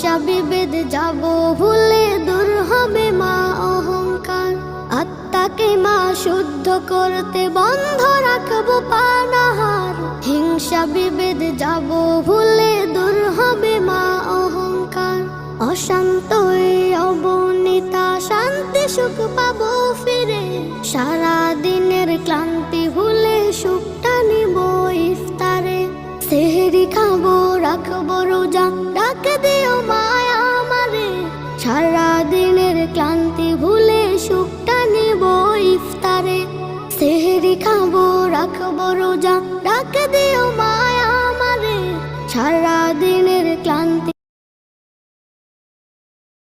হিংসা বিভেদ যাব ভুলে, দূর হবে মা অহংকার। আত্মাকে মা শুদ্ধ করতে বন্ধ রাখবো পানাহার। হিংসা বিভেদ যাব ভুলে, দূর হবে মা অহংকার। অশান্ত এই অবনীতা শান্তি সুখ পাবো ফিরে, সারা